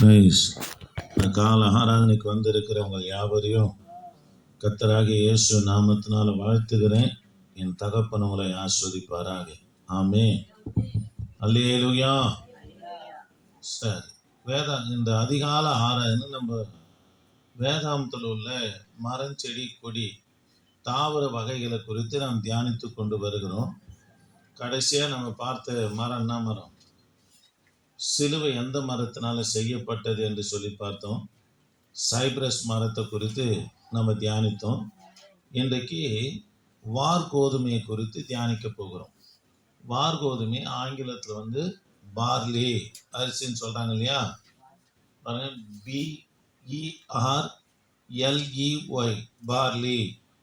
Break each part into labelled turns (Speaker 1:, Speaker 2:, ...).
Speaker 1: Price. கால ஆராதனைக்கு வந்திருக்கிற உங்கள் யாவரையும் கர்த்தராகிய இயேசு நாமத்தினால வாழ்த்துகிறேன். என் தகப்பன் உங்களை ஆஸ்வதிப்பாராக. ஆமென். அல்லேலூயா. சரி, இந்த அதிகால ஆராதனை நம்ம வேதாந்தத்தில் உள்ள மரம், செடி, கொடி, தாவர வகைகளை குறித்து நாம் தியானித்து கொண்டு வருகிறோம். கடைசியாக நம்ம பார்த்த மரம் என்ன மரம்? சிலுவை எந்த மரத்தினால செய்யப்பட்டது என்று சொல்லி பார்த்தோம். சைப்ரஸ் மரத்தை குறித்து நம்ம தியானித்தோம். இன்றைக்கு வார்கோதுமையை குறித்து தியானிக்க போகிறோம். வார்கோதுமை ஆங்கிலத்தில் பார்லி அரிசின்னு சொல்கிறாங்க இல்லையா? BERLEY barley.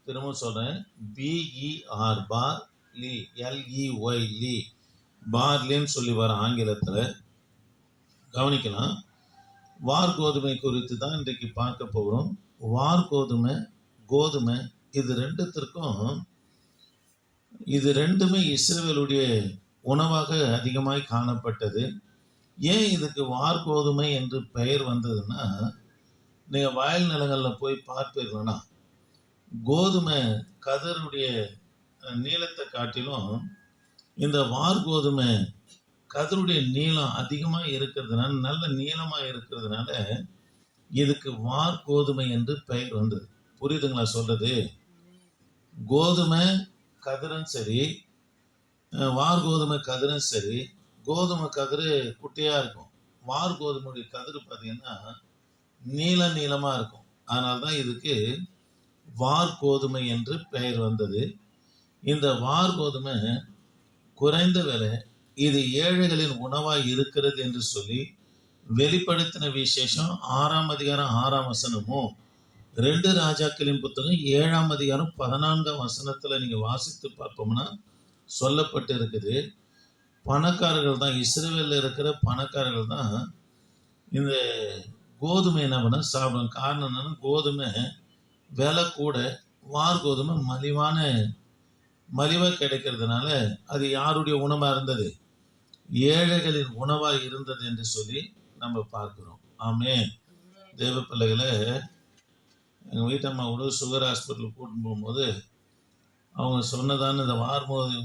Speaker 1: திரும்ப சொல்கிறேன், BER பார்லி, LEY பார்லின்னு சொல்லி வர ஆங்கிலத்தில் கவனிக்கலாம். வார்கோதுமை குறித்து தான் இன்றைக்கு பார்க்க போகிறோம். வார்கோதுமை, கோதுமை, இது ரெண்டுமே இஸ்ரவேலுடைய உணவாக அதிகமாய் காணப்பட்டது. ஏன் இதுக்கு வார்கோதுமை என்று பெயர் வந்ததுன்னா, நீங்கள் வயல் நிலங்களில் போய் பார்ப்பீர்களா, கோதுமை கதிருடைய நீளத்தை காட்டிலும் இந்த வார்கோதுமை கதிருடைய நீளம் அதிகமாக இருக்கிறதுனால, நல்ல நீளமாக இருக்கிறதுனால இதுக்கு வார்கோதுமை என்று பெயர் வந்தது. புரியுதுங்களா சொல்றது? கோதுமை கதிரும் சரி, வார்கோதுமை கதிரும் சரி, கோதுமை கதிர் குட்டியாக இருக்கும், வார்கோதுமையுடைய கதிர் பார்த்தீங்கன்னா நீளமாக இருக்கும். அதனால தான் இதுக்கு வார்கோதுமை என்று பெயர் வந்தது. இந்த வார்கோதுமை குறைந்த விலை, இது ஏழைகளின் உணவாய் இருக்கிறது என்று சொல்லி வெளிப்படுத்தின விசேஷம் 6ஆம் அதிகாரம் 6ஆம் வசனமும், 2 ராஜாக்களின் புத்தகம் 7ஆம் அதிகாரம் 14ஆம் வசனத்தில் நீங்கள் வாசித்து பார்ப்போம்னா சொல்லப்பட்டு இருக்குது. பணக்காரர்கள் தான், இஸ்ரவேலில் இருக்கிற பணக்காரர்கள் தான் இந்த கோதுமை என்ன பண்ண சாப்பிடும். காரணம் என்னன்னா, கோதுமை விலை கூட, வார்கோதுமை மலிவாக கிடைக்கிறதுனால அது யாருடைய உணவாக இருந்தது? ஏழைகளின் உணவாக இருந்தது என்று சொல்லி நம்ம பார்க்கிறோம். ஆமென். தேவ பிள்ளைகளை, எங்கள் வீட்டம்மா கூட சுகர் ஹாஸ்பிட்டலுக்கு கூட்டின்னு போகும்போது அவங்க சொன்னதான இந்த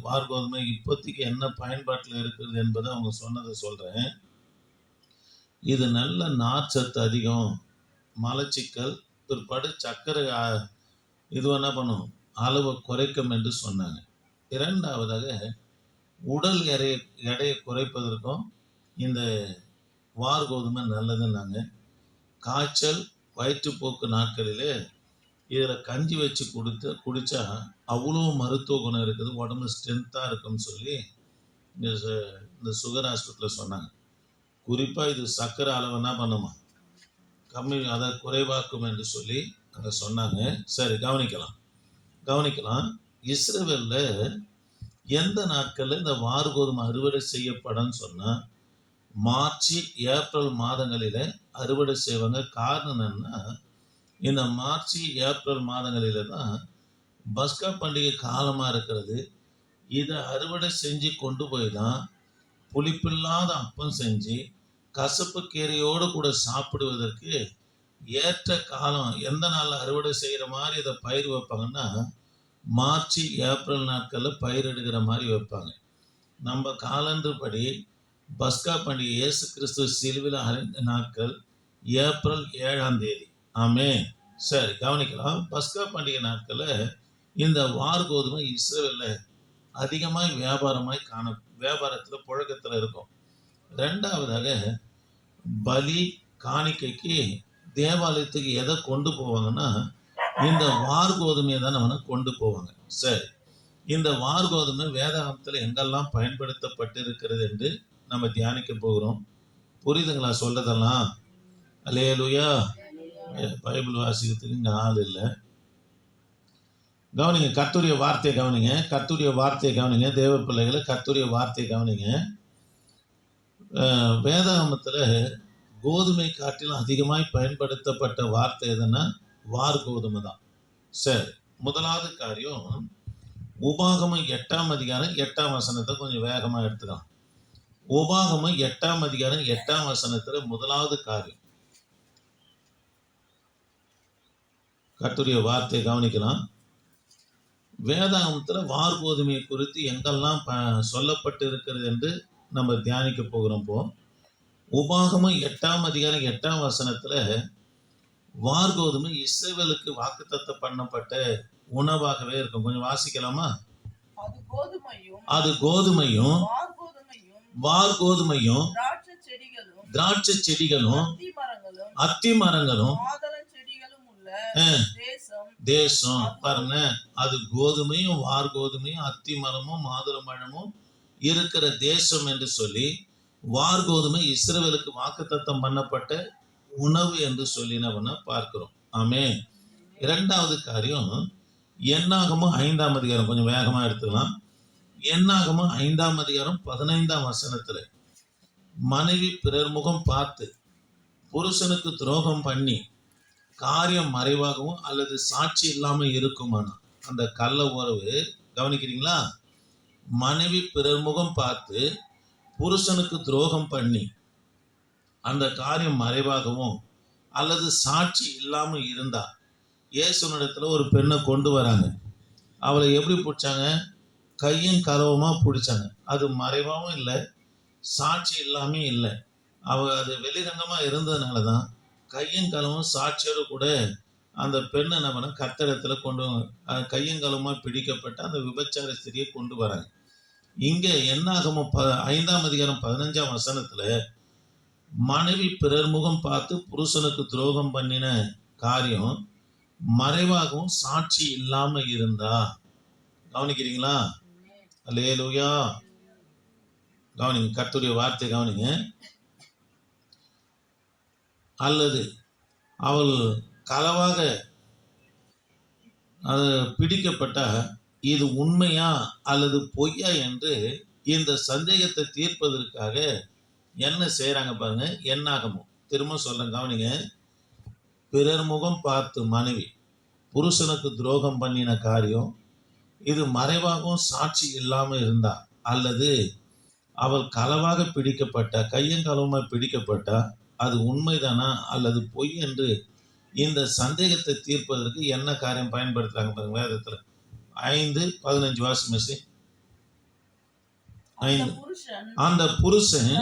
Speaker 1: வார்கோதுமை இப்போதைக்கு என்ன பயன்பாட்டில் இருக்கிறது என்பதை அவங்க சொன்னதை சொல்கிறேன். இது நல்ல நார்ச்சத்து அதிகம், மலச்சிக்கல், பிற்பாடு சர்க்கரை இது என்ன பண்ணும், அளவை குறைக்கும் என்று சொன்னாங்க. இரண்டாவதாக உடல் எடையை குறைப்பதற்கும் இந்த வார்கோதுமை நல்லதுன்னாங்க. காய்ச்சல், வயிற்றுப்போக்கு நாட்களிலே இதில் கஞ்சி வச்சு குடித்தா அவ்வளோ மருத்துவ குணம் இருக்குது, உடம்பு ஸ்ட்ரென்த்தாக இருக்குன்னு சொல்லி இந்த சுகர் ஹாஸ்பிட்டலில் சொன்னாங்க. குறிப்பாக இது சர்க்கரை அளவு என்ன பண்ணுமா, கம்மி, அதை குறைவாக்கும் என்று சொல்லி அங்கே சொன்னாங்க. சரி, கவனிக்கலாம். இஸ்ரவேலில் எந்த நாட்களில் இந்த வார்கோதுமை அறுவடை செய்யப்படன்னு சொன்னால் மார்ச், ஏப்ரல் மாதங்களில் அறுவடை செய்வாங்க. காரணம் என்னன்னா, இந்த மார்ச், ஏப்ரல் மாதங்களில் தான் பஸ்கா பண்டிகை காலமாக இருக்கிறது. இதை அறுவடை செஞ்சு கொண்டு போய் தான் புளிப்பில்லாத அப்பம் செஞ்சு கசப்பு கீரையோடு கூட சாப்பிடுவதற்கு ஏற்ற காலம். எந்த நாளில் அறுவடை செய்கிற மாதிரி இதை பயிர் வைப்பாங்கன்னா மார்ச், ஏப்ரல் நாட்களில் பயிரிடுகிற மாதிரி வைப்பாங்க. நம்ம காலண்டர் படி பஸ்கா பண்டிகை இயேசு கிறிஸ்து சிலுவையில் அறைந்த நாட்கள் ஏப்ரல் 7ஆம் தேதி. ஆமென். சரி, கவனிக்கலாம். பஸ்கா பண்டிகை நாட்களில் இந்த வார்கோதுமை இஸ்ரவேலில் அதிகமாக வியாபாரத்தில் புழக்கத்தில் இருக்கும். ரெண்டாவதாக பலி காணிக்கைக்கு தேவாலயத்துக்கு எதை கொண்டு போவாங்கன்னா இந்த வார்கோதுமையை தான் நம்ம கொண்டு போவாங்க. சரி, இந்த வார்கோதுமை வேதாகமத்தில் எங்கெல்லாம் பயன்படுத்தப்பட்டிருக்கிறது என்று நம்ம தியானிக்க போகிறோம். புரியுதுங்களா சொல்றதெல்லாம்? அல்லேலூயா. பைபிள் வாசிக்கிறதுக்கு இங்கே ஆள் இல்லை. கவனிங்க, கர்த்தருடைய வார்த்தையை கவனிங்க. தேவ பிள்ளைகளை, கர்த்தருடைய வார்த்தையை கவனிங்க. வேதாகமத்தில் கோதுமை காட்டிலும் அதிகமாய் பயன்படுத்தப்பட்ட வார்த்தை எதுன்னா வார்கோதுமை தான். சரி, முதலாவது காரியம், உபாகமம் 8ஆம் அதிகாரம் 8ஆம் வசனத்தை கொஞ்சம் வேகமாக எடுத்துக்கலாம். உபாகமம் 8ஆம் அதிகாரம் 8ஆம் வசனத்துல முதலாவது காரியம். கர்த்தருடைய வார்த்தையை கவனிக்கலாம். வேதாகமத்துல வார்கோதுமையை குறித்து எங்கெல்லாம் சொல்லப்பட்டு இருக்கிறது என்று நம்ம தியானிக்க போகிறோம். உபாகமம் 8ஆம் அதிகாரம் 8ஆம் வசனத்துல வார்கோதுமை இஸ்ரவேலுக்கு வாக்குத்தத்தம் பண்ணப்பட்ட உணவாகவே இருக்கும். கொஞ்சம் வாசிக்கலாமா? அது கோதுமையும் வார்கோதுமையும் திராட்சை செடிகளும் அத்தி மரங்களும் தேசம். பாருங்க, அது கோதுமையும் வார்கோதுமையும் அத்தி மரமும் மாதுளம்பழமும் இருக்கிற தேசம் என்று சொல்லி வார்கோதுமை இஸ்ரவேலுக்கு வாக்குத்தத்தம் பண்ணப்பட்ட உணவு என்று சொல்லி நம்ம பார்க்கிறோம். ஆமென். இரண்டாவது காரியம், என்னாகமம் 5ஆம் அதிகாரம், கொஞ்சம் வேகமா எடுத்துக்கலாம். என்னாகமம் 5ஆம் அதிகாரம் 15ஆம் வசனத்துல மனைவி பிறர் முகம் பார்த்து புருஷனுக்கு துரோகம் பண்ணி காரியம் மறைவாகவும் அல்லது சாட்சி இல்லாம இருக்குமானா அந்த கள்ள உறவு, கவனிக்கிறீங்களா? மனைவி பிறர் முகம் பார்த்து புருஷனுக்கு துரோகம் பண்ணி அந்த காரியம் மறைவாகவும் அல்லது சாட்சி இல்லாம இருந்தா, இயேசுனிடத்துல ஒரு பெண்ணை கொண்டு வராங்க. அவளை எப்படி பிடிச்சாங்க? கையும் களவுமா பிடிச்சாங்க. அது மறைவாகவும் இல்லை, சாட்சி இல்லாமே இல்லை. அது வெளிரங்கமா இருந்ததுனாலதான் கையும் களவும் சாட்சியோடு கூட அந்த பெண்ணை நம்ம கர்த்தரிடத்துல கொண்டு கையும் களவுமா பிடிக்கப்பட்ட அந்த விபச்சார ஸ்திரியை கொண்டு வராங்க. இங்க என்னாகமம் 5ஆம் அதிகாரம் 15ஆம் வசனத்துல மனைவி பிறர் முகம் பார்த்து புருஷனுக்கு துரோகம் பண்ணின காரியம் மறைவாகவும் சாட்சி இல்லாம இருந்தா, கவனிக்கிறீங்களா? அல்லேலூயா. கவனிங்க, கர்த்தருடைய வார்த்தை கவனிங்க. அல்லது அவள் களவாக பிடிக்கப்பட்ட இது உண்மையா அல்லது பொய்யா என்று இந்த சந்தேகத்தை தீர்ப்பதற்காக என்ன செய்யறாங்க பாருங்க. என்னாகமோ திரும்ப சொல்றேன், கவனிங்க. பிறர் முகம் பார்த்து மனைவி புருஷனுக்கு துரோகம் பண்ணின காரியம் இது மறைவாகவும் சாட்சி இல்லாம இருந்தா, அல்லது அவள் களவாக பிடிக்கப்பட்ட கையங்களவுமா பிடிக்கப்பட்டா அது உண்மைதானா அல்லது பொய் என்று இந்த சந்தேகத்தை தீர்ப்பதற்கு என்ன காரியம் பயன்படுத்துறாங்க பாருங்க வேதத்துல. 5:15 வாசி மெஸ்ஸி. அந்த புருஷன்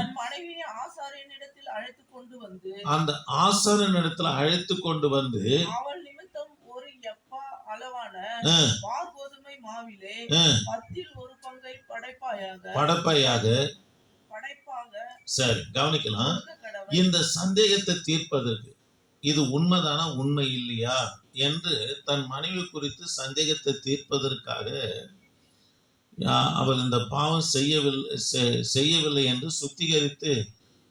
Speaker 1: அந்த ஆசாரியனிடத்தில் அழைத்து கொண்டு வந்து
Speaker 2: அவள் நிமித்தம் ஒரு எப்பா அளவான வார்கோதுமை மாவிலே 10
Speaker 1: படைப்பாயாக. சரி, கவனிக்கலாம். இந்த சந்தேகத்தை தீர்ப்பதற்கு இது உண்மைதானா உண்மை இல்லையா என்று தன் மனைவி குறித்து சந்தேகத்தை தீர்ப்பதற்காக அவள் இந்த பாவம் செய்யவில்லை என்று சுத்திகரித்து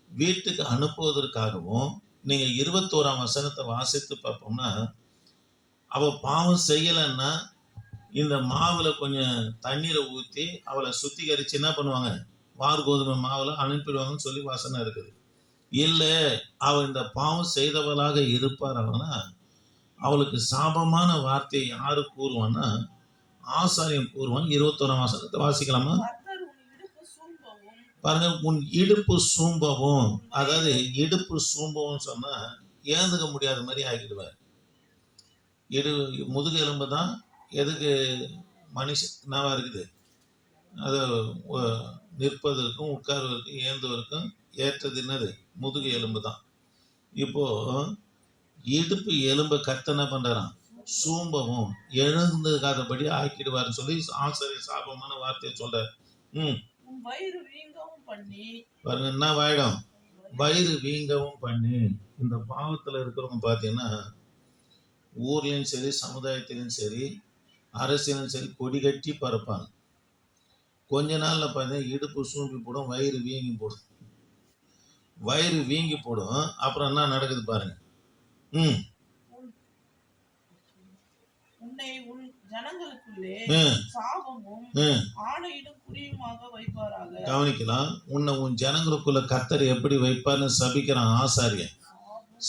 Speaker 1: வீட்டுக்கு அனுப்புவதற்காகவும், நீங்க 21ஆம் வசனத்தை வாசித்து பார்ப்போம்னா, அவ பாவம் செய்யலைன்னா இந்த மாவுல கொஞ்சம் தண்ணீரை ஊற்றி அவளை சுத்திகரிச்சு என்ன பண்ணுவாங்க? வார்கோதுமை மாவுல அனுப்பிடுவாங்கன்னு சொல்லி வசனம் இருக்குது. இல்லை, அவள் இந்த பாவம் செய்தவளாக இருப்பாரானா அவளுக்கு சாபமான வார்த்தையை யாரு கூறுவான்னா ஆசாரியம் கூறுவான். 21ஆம் வசனத்தை வாசிக்கலாமா? பாருங்க, உன் இடுப்பு சூம்பவும். அதாவது இடுப்பு சூம்பவும் சொன்னா ஏந்துக்க முடியாத மாதிரி ஆகிடுவார். முதுகு எலும்பு தான் எதுக்கு மனுஷனாவா இருக்குது? அது நிற்பதற்கும் உட்கார்வதற்கும் ஏந்துவதற்கும் ஏற்றது என்னது? முதுகு எலும்பு தான். இப்போ இடுப்பு எலும்பை கத்தனை பண்றான், சூம்பவும் எழுந்துக்காதபடி ஆக்கிடுவாருன்னு சொல்லி ஆசிரியர் சாபமான வார்த்தையை சொல்றாரு. பாருங்க என்ன வாயிடும்? வயிறு வீங்கவும் பண்ணி. இந்த பாவத்துல இருக்கிறவங்க பாத்தீங்கன்னா ஊர்லயும் சரி சமுதாயத்திலும் சரி அரசியலும் சரி கொடி கட்டி பறப்பாங்க. கொஞ்ச நாள்ல பார்த்தீங்கன்னா இடுப்பு சூம்பி போடும், வயிறு வீங்கி போடும். வயிறு வீங்கி போடும். அப்புறம் என்ன நடக்குது பாருங்க. கவனிக்கலாம். உன்னை உன் ஜனங்களுக்குள்ள கர்த்தர் எப்படி வைப்பார்னு சபிக்கிறான் ஆசாரியன்.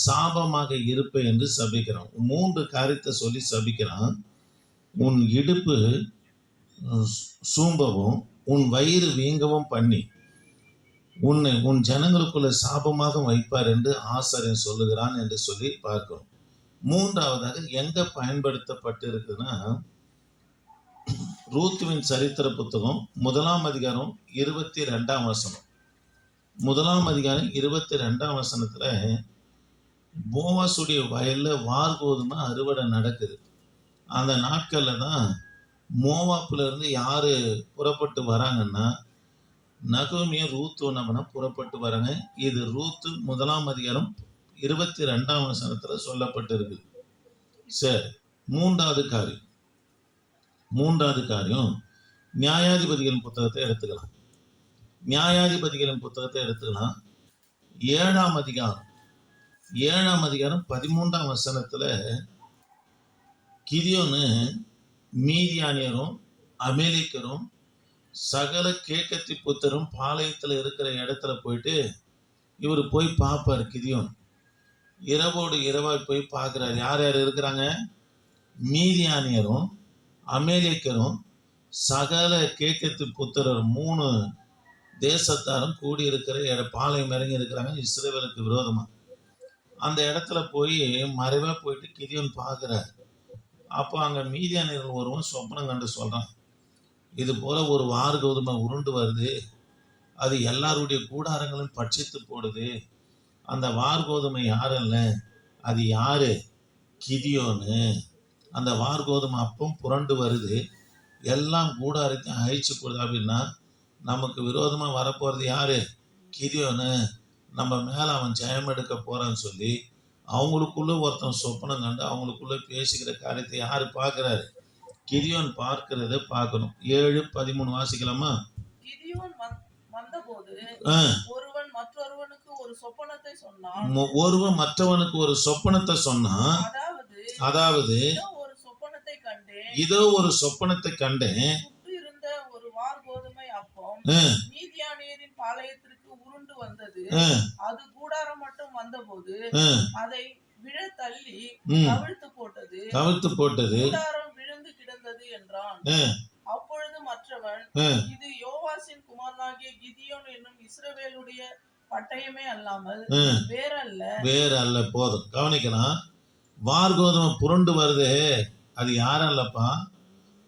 Speaker 1: சாபமாக இருப்பேன் என்று சபிக்கிறான். 3 காரியத்தை சொல்லி சபிக்கிறான். உன் இடுப்பு சூம்பவும் உன் வயிறு வீங்கவும் பண்ணி உன்னை உன் ஜனங்களுக்குள்ள சாபமாக வைப்பார் என்று ஆசாரியன் சொல்லுகிறான் என்று சொல்லி பார்க்கிறோம். மூன்றாவதாக எங்க பயன்படுத்தப்பட்டு இருக்குதுன்னா, ரூத்துவின் சரித்திர புத்தகம் 1ஆம் அதிகாரம் 22ஆம் வசனம். 1ஆம் அதிகாரம் 22ஆம் வசனத்துல போவாசுடைய வயல்ல வார்கோதுமை அறுவடை நடக்குது. அந்த நாட்கள்ல தான் மோவாப்புல இருந்து யாரு புறப்பட்டு வராங்கன்னா, நகோமியும் ரூத்து நம்ம புறப்பட்டு வராங்க. இது ரூத்து 1ஆம் அதிகாரம் 22ஆம் வசனத்துல சொல்லப்பட்டிருக்கு. சரி, மூன்றாவது காரியம் நியாயாதிபதிகளின் புத்தகத்தை எடுத்துக்கலாம். நியாயாதிபதிகளின் புத்தகத்தை எடுத்துக்கலாம். 7ஆம் அதிகாரம் 13ஆம் வசனத்துல கிதியோனு மீதியானியரும் அமேலிக்கரும் சகல கேக்கத்தி புத்தரும் பாளையத்துல இருக்கிற இடத்துல போயிட்டு இவர் போய் பார்ப்பார். கிதியோன் இரவோடு இரவாய் போய் பார்க்கிறார். யார் யார் இருக்கிறாங்க? மீதியானியரும் அமேலிக்கரும் சகல கேக்கத்து புத்திரர் 3 தேசத்தாரும் கூடி இருக்கிற பாளையம் இறங்கி இருக்கிறாங்க இஸ்ரவேலுக்கு விரோதமா. அந்த இடத்துல போய் மறைவா போயிட்டு கிதியோன் பார்க்கிறார். அப்போ அங்க மீதியானியர்கள் ஒருவன் சொப்பனம் கண்டு சொல்றான், இது போல ஒரு வார்கோதுமை உருண்டு வருது, அது எல்லாருடைய கூடாரங்களும் பட்சித்து போடுது. அந்த வார்கோதுமை யாரல்ல, அது யாரு? கிதியோனு. அந்த வார்கோதுமை அப்பம் புரண்டு வருது, எல்லாம் கூடாரத்தையும் அழிச்சு போடுது. அப்படின்னா நமக்கு விரோதமா வரப்போறது யாரு? கிதியோனு. நம்ம மேல அவன் ஜெயம் எடுக்க போறான்னு சொல்லி அவங்களுக்குள்ள ஒருத்தன் சொப்பனம் கண்டு அவங்களுக்குள்ள பேசிக்கிற காரியத்தை யாரு பார்க்கிறாரு? கிதியோன் பார்க்கிறத பார்க்கணும். 7:13 வாசிக்கலாமா?
Speaker 2: கிதியோன் வந்தபோது ஒருவன் மற்றொருவனுக்கு ஒரு சொப்பனத்தை சொன்னான்.
Speaker 1: ஒருவன் மற்றவனுக்கு ஒரு சொப்பனத்தை சொன்னான். அதாவது இதோ ஒரு சொப்பனத்தை கண்டேன்.
Speaker 2: இருந்த ஒரு வார்கோதுமை அப்பம் மீதியானியரின் பாளையத்திற்கு உருண்டு வந்தது. அது கூடாரம் மட்டும் வந்தபோது அதை விழ தள்ளி கவிழ்த்து போட்டது. கூடாரம் விழுந்து கிடந்தது என்றான். அப்பொழுது மற்றவன், இது யோவாசின் குமாரனாகிய கிதியோன் என்னும் இஸ்ரவேலுடைய பட்டயமே அல்லாமல் வேறல்ல.
Speaker 1: போதும், கவனிக்கலாம். வார்கோதுமை புரண்டு வருது, அது யாரல்லப்பா?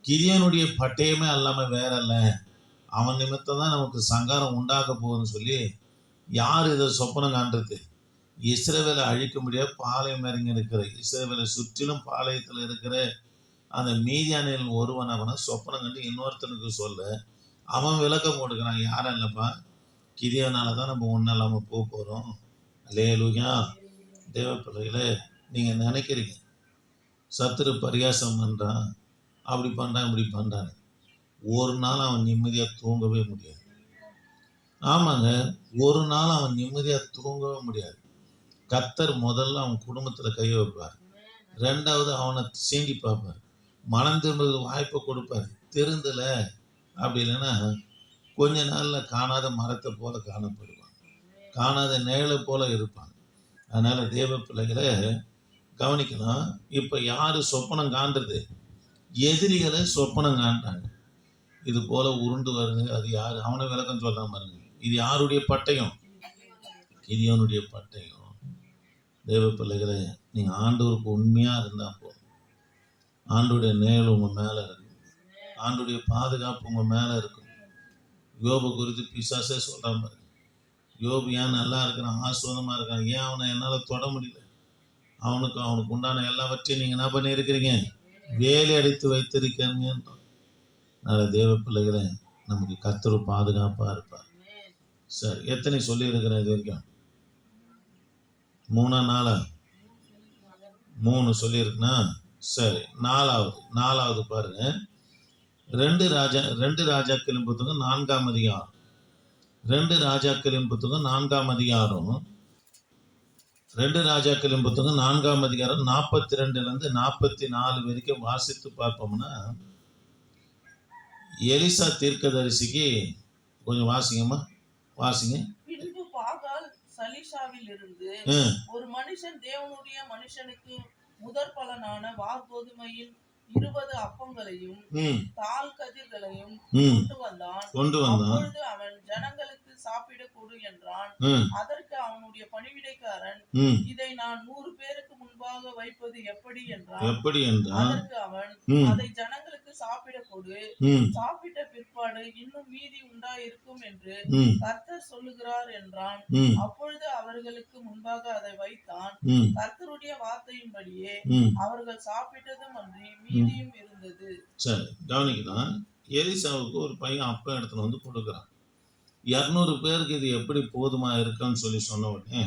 Speaker 1: கிதியோனுடைய பட்டயமே அல்லாம வேறல்ல. அவன் நிமித்தம் தான் நமக்கு சங்காரம் உண்டாக போகுதுன்னு சொல்லி யார் இதை சொப்பனம் காண்றது? இஸ்ரவேலை அழிக்க முடியாது பாளையம் இறங்கி இருக்கிற, இஸ்ரவேலை சுற்றிலும் பாளையத்தில் இருக்கிற அந்த மீதியானியன் ஒருவன் அவனை சொப்பனம் கண்டு இன்னொருத்தனுக்கு சொல்ல அவன் விளக்கம் கொடுக்குறான். யாரும் இல்லைப்பா, கிதியோனால தான் நம்ம ஒன்றும் இல்லாமல் போகிறோம். அல்லேலூயா. தேவ பிள்ளைகளே, நீங்கள் நினைக்கிறீங்க சத்துரு பரியாசம் பண்ணுறான், அப்படி பண்ணுறான், இப்படி பண்ணுறான். ஒரு நாள் அவன் நிம்மதியாக தூங்கவே முடியாது. ஆமாங்க, ஒரு நாள் அவன் நிம்மதியாக தூங்கவே முடியாது. கர்த்தர் முதல்ல அவன் குடும்பத்தில் கை வைப்பார். ரெண்டாவது அவனை சீண்டி பார்ப்பார். மனம் திரும்புறது வாய்ப்பை கொடுப்பார். திருந்தல அப்படி இல்லைன்னா கொஞ்ச நாளில் காணாத மரத்தை போல காணப்படுவான், காணாத நிழலை போல இருப்பான். அதனால தேவ பிள்ளைகளை கவனிக்கலாம். இப்போ யாரு சொப்பனம் காண்றது? எதிரிகளை சொப்பனம் காண்றாங்க. இது போல உருண்டு வருது, அது யாரு? அவனை விளக்கம் சொல்றான் பாருங்க. இது யாருடைய பட்டயம்? கிதியோனுடைய பட்டயம். தேவ பிள்ளைகளை, நீங்க ஆண்டவருக்கு உண்மையா இருந்தா போதும். ஆண்டோடைய நிழல் உங்க மேல இருக்கும், ஆண்டோடைய பாதுகாப்பு உங்க மேல இருக்கும். யோபு குறித்து பிசாசே சொல்றான் பாருங்க. யோபு ஏன் நல்லா இருக்கிறான், ஆசுவாதமா இருக்கான்? ஏன் அவனை என்னால தொட முடியல? அவனுக்கு உண்டான எல்லாவற்றையும் நீங்க என்ன பண்ணி இருக்கிறீங்க? வேலை அடித்து வைத்திருக்கீங்க. நல்ல தேவ பிள்ளைகளை, நமக்கு கர்த்தர் பாதுகாப்பா இருப்பார். சரி, எத்தனை சொல்லி இருக்கிறேன் இது வரைக்கும்? 3 சொல்லியிருக்குன்னா சரி, நாலாவது பாருங்க. 2 ராஜாக்களின் புத்தகம் 4ஆம் அதிகாரம். 2 ராஜாக்களின் புத்தகம் 4ஆம் அதிகாரம். 2 ராஜாக்களின் புத்தகம் 4ஆம் அதிகாரம் 42 44 வரைக்கும் வாசித்து பார்ப்போம்னா, எலிசா தீர்க்கதரிசிக்கு கொஞ்சம் வாசிங்க.
Speaker 2: பின்பு பாகால் சலிஷாவில் இருந்து ஒரு மனுஷன் தேவனுடைய மனுஷனுக்கு முதற் பலனான வார்கோதுமையின் 20 அப்பங்களையும் தால் கதிர்களையும் கொண்டு வந்தான். அப்பொழுது அவன் ஜனங்களுக்கு சாப்பிட கொடு என்றான்.
Speaker 1: ம்,
Speaker 2: அதற்கு அவனுடைய பணிவிடைக்காரன்,
Speaker 1: ம்.
Speaker 2: இதை நான் 100 பேருக்கு முன்பாக வைப்பது எப்படி என்றான்.
Speaker 1: எப்படி என்றால்
Speaker 2: அதற்கு அவன்,
Speaker 1: ம்,
Speaker 2: அதை ஜனங்களுக்கு சாப்பிட கொடு,
Speaker 1: ம்,
Speaker 2: சாப்பிட்ட பிற்பாடு இன்னும் மீதி உண்டாயிருக்கும் என்று
Speaker 1: ம்,
Speaker 2: கர்த்தர் சொல்லுகிறார் என்றான்.
Speaker 1: ம்,
Speaker 2: அப்பொழுது அவர்களுக்கு முன்பாக அதை வைத்தான்.
Speaker 1: ம்,
Speaker 2: கர்த்தருடைய வார்த்தையின்படியே
Speaker 1: ம்.
Speaker 2: அவர்கள் சாப்பிட்டதும் அன்றி மீதியும் இருந்தது.
Speaker 1: சரி, கவனிக்கலாம். எலிசாவுக்கு ஒரு பையன் அப்பம் எடுத்துன்னு வந்து கொடுக்குறான். 200 பேருக்கு இது எப்படி போதுமா இருக்குன்னு சொல்லி சொன்ன உடனே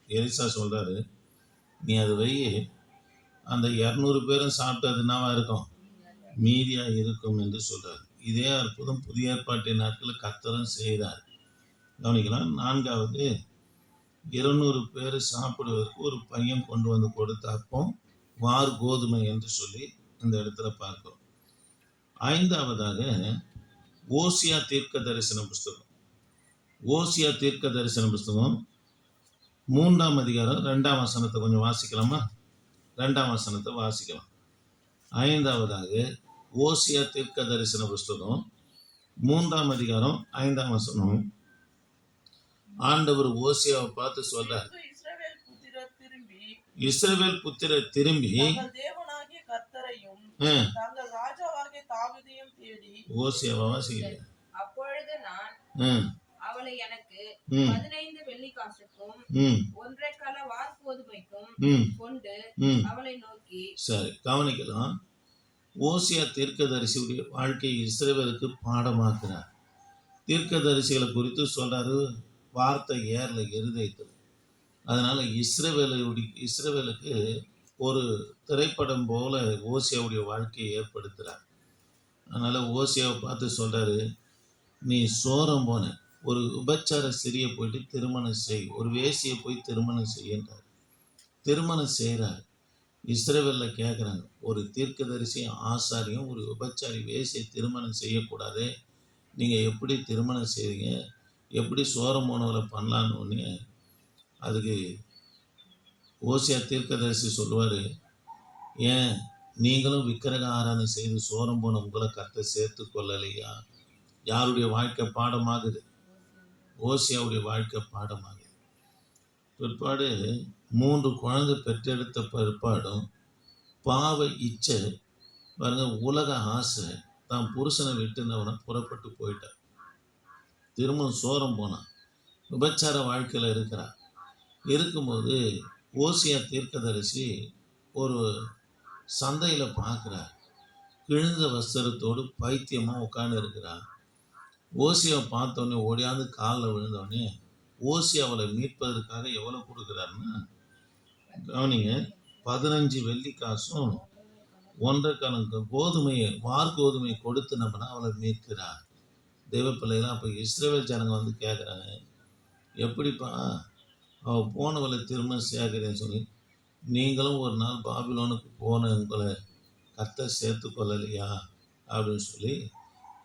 Speaker 1: எலிசா சொல்றாரு, நீ அதை வை, அந்த 200 பேரும் சாப்பிட்டது என்னவா இருக்கும், மீதியா இருக்கும் என்று சொல்றாரு. இதே அற்புதம் புதிய ஏற்பாட்டின் நாட்களில் கர்த்தரும் செய்தார். கவனிக்கலாம். 4வது, 200 பேர் சாப்பிடுவதற்கு ஒரு பையன் கொண்டு வந்து கொடுத்த அப்பம் வார் கோதுமை என்று சொல்லி இந்த இடத்துல பார்க்கிறோம். 5வதாக ஓசியா தீர்க்க தரிசன புஸ்தகம். ஓசியா தீர்க்க தரிசன புஸ்தகம் 3ஆம் அதிகாரம் 2ஆம் வசனத்தை கொஞ்சம் வாசிக்கலாமா? 2ஆம் வசனத்தை வாசிக்கலாம். 5வதாக ஓசியா தீர்க்க தரிசன புஸ்தகம் 3ஆம் அதிகாரம் 5ஆம் வசனம். ஆண்டவர் ஓசியாவை பார்த்து சொல்றார்,
Speaker 2: இஸ்ரவேல் புத்திரர் திரும்பி
Speaker 1: இஸ்ரவேல் புத்திரர் திரும்பி
Speaker 2: தங்கள் தேவனாகிய கர்த்தரையும்
Speaker 1: ம்,
Speaker 2: தங்கள் ராஜாவாகிய தாவீதையும் தேடி.
Speaker 1: ஓசியாவை வாசிக்கிறேன்.
Speaker 3: அப்பொழுது நான்
Speaker 1: ம்,
Speaker 3: அவளை எனக்கு
Speaker 1: ம்,
Speaker 3: 15 வெள்ளிக்காசுக்கும்
Speaker 1: ம்,
Speaker 3: 1 கல வார்கோதுமைக்கும்
Speaker 1: ம்,
Speaker 3: கொண்டு
Speaker 1: ம்.
Speaker 3: அவளை நோக்கி,
Speaker 1: சரி, கவனிக்கலாம். ஓசியா தீர்க்கதரிசியுடைய வாழ்க்கையை இஸ்ரவேலுக்கு பாடமாக்குறார். தீர்க்கதரிசிகளை குறித்து சொல்றாரு, வார்த்தை ஏறல இருதயத்தில். அதனால இஸ்ரவேலுக்கு ஒரு திரைப்படம் போல ஓசியாவுடைய வாழ்க்கையை ஏற்படுத்துறார். அதனால ஓசியாவை பார்த்து சொல்றாரு, நீ சோரம் போன ஒரு உபச்சார ஸ்திரியை போயிட்டு திருமணம் செய், ஒரு வேசியை போய் திருமணம் செய்யன்றார். திருமணம் செய்கிறார். இஸ்ரவேலில் கேட்குறாங்க, ஒரு தீர்க்கதரிசி ஆசாரியும் ஒரு உபச்சாரி வேசியை திருமணம் செய்யக்கூடாது, நீங்கள் எப்படி திருமணம் செய்வீங்க, எப்படி சோரம் போனவரை பண்ணலான்னு ஒன்று. அதுக்கு ஓசியா தீர்க்கதரிசி சொல்லுவார், ஏன் நீங்களும் விக்கிரக ஆராதனை செய்து சோரம் போன உங்களை கர்த்தர் சேர்த்து கொள்ளலையா? யாருடைய வாழ்க்கை பாடமாகுது? ஓசியாவுடைய வாழ்க்கை பாடமாகுது. பிற்பாடு 3 குழந்தை பெற்றெடுத்த பிற்பாடும் பாவ இச்சை பாருங்க, உலக ஆசை, தான் புருஷனை விட்டுனவனை புறப்பட்டு போயிட்டார். திரும்பவும் சோரம் போனான். விபச்சார வாழ்க்கையில் இருக்கிறார். இருக்கும்போது ஓசியா தீர்க்கதரிசி ஒரு சந்தையில் பார்க்குறார். கிழிந்த வஸ்திரத்தோடு பைத்தியமாக உட்காந்து இருக்கிறார். ஓசியாவை பார்த்தோன்னே ஓடியாந்து காலில் விழுந்தோடனே ஓசியா அவளை மீட்பதற்காக எவ்வளோ கொடுக்குறாருன்னா, கவனிங்க, 15 வெள்ளிக்காசும் 1 கலங்க கோதுமையை வார்கோதுமையை கொடுத்து நம்மனா அவளை மீட்கிறார். தெய்வ பிள்ளைகளாம். அப்போ இஸ்ரவேல் ஜனங்க வந்து கேட்குறாங்க, எப்படிப்பா அவள் போனவளை திரும்ப சேர்க்கிறேன்னு சொல்லி, நீங்களும் ஒரு நாள் பாபிலோனுக்கு போன உங்களை கர்த்தர் சேர்த்து கொள்ளலையா அப்படின்னு சொல்லி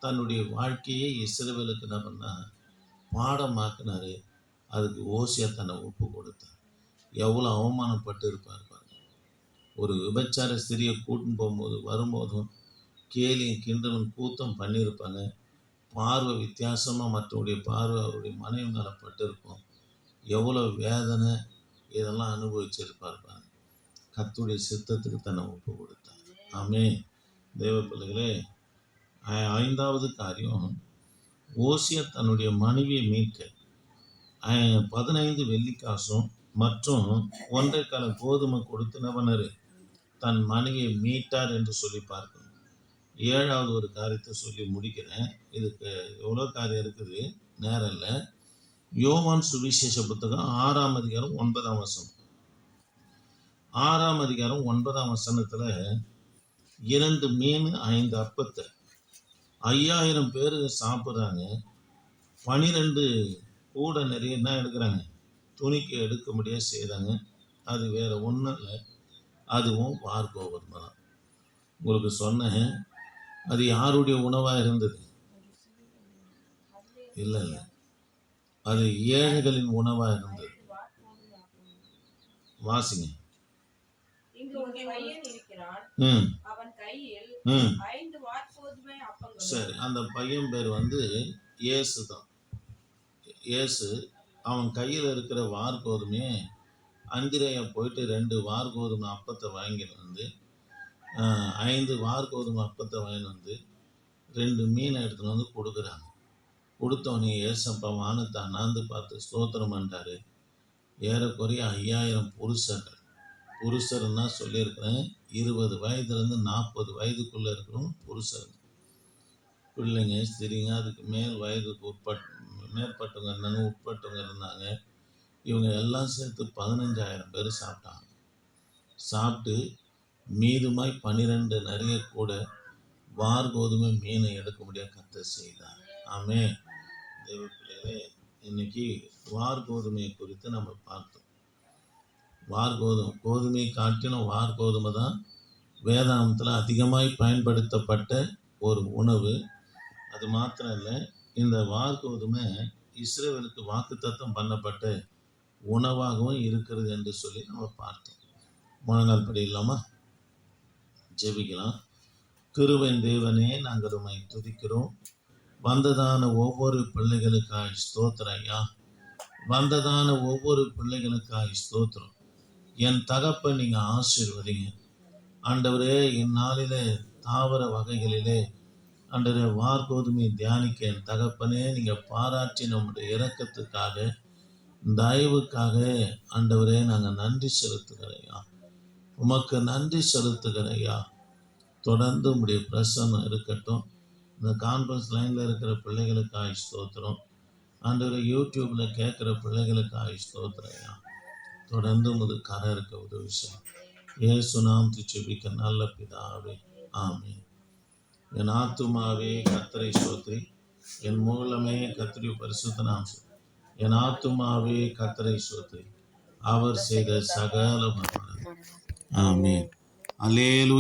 Speaker 1: தன்னுடைய வாழ்க்கையை இஸ்ரவேலுக்கு என்ன பண்ணா பாடமாக்குனாரு. அதுக்கு ஓசியா தன்னை ஒப்பு கொடுத்தார். எவ்வளோ அவமானப்பட்டு இருப்பார் பாருங்க. ஒரு விபச்சார ஸ்திரியை கூட்டின்னு போகும்போது வரும்போதும் கேலியும் கிண்டலும் கூத்தம் பண்ணியிருப்பாங்க. பார்வை வித்தியாசமாக மற்றவருடைய பார்வை அவருடைய மனைவி மேலே பட்டிருக்கும். எவ்வளோ வேதனை இதெல்லாம் அனுபவிச்சிருப்பார் பாருங்க. கர்த்தருடைய சித்தத்துக்கு தன்னை ஒப்பு கொடுத்தார். ஆமே தேவ பிள்ளைகளே. 5வது காரியம், ஓசியா தன்னுடைய மனைவியை மீட்க 15 வெள்ளிக்காசும் மற்றும் 1 கல கோதுமை கொடுத்து நபனர் தன் மனைவியை மீட்டார் என்று சொல்லி பார்க்கணும். 7வது ஒரு காரியத்தை சொல்லி முடிக்கிறேன். இதுக்கு எவ்வளோ காரியம் இருக்குது, நேரம் இல்லை. யோவான் சுவிசேஷ புத்தகம் 6ஆம் அதிகாரம் 9ஆம் வசனம். 6ஆம் அதிகாரம் 9ஆம் வசனத்தில் 2 மீன் 5 அப்பத்தை 5000 பேர் சாப்பிட்றாங்க. 12 கூட நிறைய என்ன எடுக்கிறாங்க, துணிக்கு எடுக்க முடியாது செய்கிறாங்க. அது வேற ஒன்றும் இல்லை, அதுவும் வார்கோதுமை தான். உங்களுக்கு சொன்னேன், அது யாருடைய உணவாக இருந்தது? இல்லை இல்லை, அது ஏழைகளின் உணவாக இருந்தது. வாசிங்க.
Speaker 3: இங்கு ஒரு பையன் இருக்கிறான்,
Speaker 1: ம்
Speaker 3: அவன் கையில்
Speaker 1: ம்
Speaker 3: 5 வார்கோதுமை அப்பங்களும்.
Speaker 1: சரி, அந்த பையன் பேர் வந்து இயேசு தான். இயேசு அவன் கையில் இருக்கிற வார்கோதுமையை அந்திரேயா போயிட்டு 2 வார்கோதுமை அப்பத்தை வாங்கிட்டு வந்து 5 வார்கோதுமை அப்பத்தை வாங்கிட்டு வந்து 2 மீனை எடுத்துன்னு வந்து கொடுக்குறாங்க. கொடுத்தவனே ஏசப்பா வானத்தை அண்ணாந்து பார்த்து ஸ்தோத்திரம் பண்ணிட்டாரு. ஏறக்குறைய 5000 புருஷர்னா சொல்லியிருக்கிறேன். 20 வயதுலேருந்து 40 வயதுக்குள்ளே இருக்கிறவங்க புருஷர். பிள்ளைங்க ஸ்திரீங்க அதுக்கு மேல் வயதுக்கு மேற்பட்டவங்க இருந்தாங்க, உட்பட்டவங்க இருந்தாங்க. இவங்க எல்லாம் சேர்த்து 15,000 பேர் சாப்பிட்டாங்க. சாப்பிட்டு மீதுமாய் 12 நிறைய கூட வார்கோதுமை மீனை எடுக்க முடியாது கர்த்தர் செய்தார். ஆமே. தேவ பிள்ளைகளே, இன்னைக்கு வார்கோதுமையை குறித்து நம்ம பார்த்தோம். கோதுமையை காட்டிலும் வார்கோதுமை தான் வேதாந்தத்தில் அதிகமாய் பயன்படுத்தப்பட்ட ஒரு உணவு. அது மாத்திரம் இல்லை, இந்த வார்கோதுமை இஸ்ரவேலுக்கு வாக்குத்தத்தம் பண்ணப்பட்ட உணவாகவும் இருக்கிறது என்று சொல்லி நம்ம பார்த்தோம். முழங்கால் படியில்லாமா ஜெபிக்கலாம். கிருபையின் தேவனே, நாங்கள் உம்மை துதிக்கிறோம். வந்ததான ஒவ்வொரு பிள்ளைகளுக்காய் ஸ்தோத்திரம் ஐயா. வந்ததான ஒவ்வொரு பிள்ளைகளுக்காய் ஸ்தோத்திரம். என் தகப்பை நீங்க ஆசீர்வதிங்க ஆண்டவரே. இந்நாளிலே தாவர வகைகளிலே ஆண்டவரே வார்கோதுமையை தியானிக்க என் தகப்பனே நீங்க பாராட்டி நம்முடைய இரக்கத்துக்காக தயவுக்காக ஆண்டவரே நாங்கள் நன்றி செலுத்துகிறையா. உமக்கு நன்றி செலுத்துகிறையா. தொடர்ந்து உங்களுடைய பிரசன்னம் இருக்கட்டும். இந்த கான்ஃபரன்ஸ் லைனில் இருக்கிற பிள்ளைகளுக்காக ஸ்தோத்திரம் ஆண்டவரே. யூடியூப்பில் கேட்குற பிள்ளைகளுக்காக ஸ்தோத்திரையா. தொடர்ந்து உமது கரை இருக்க உதவி செய்யும். இயேசு நாமத்தை ஜெபிக்க நல்ல பிதாவே, ஆமென். என் ஆத்துமாவே கர்த்தரை ஸ்தோத்திரி, என் மூலமே கர்த்தருடைய பரிசுத்த நாமம். என் ஆத்துமாவே கர்த்தரை ஸ்தோத்திரி, அவர் செய்த சகல மகிமை. ஆமென். அல்லேலூயா.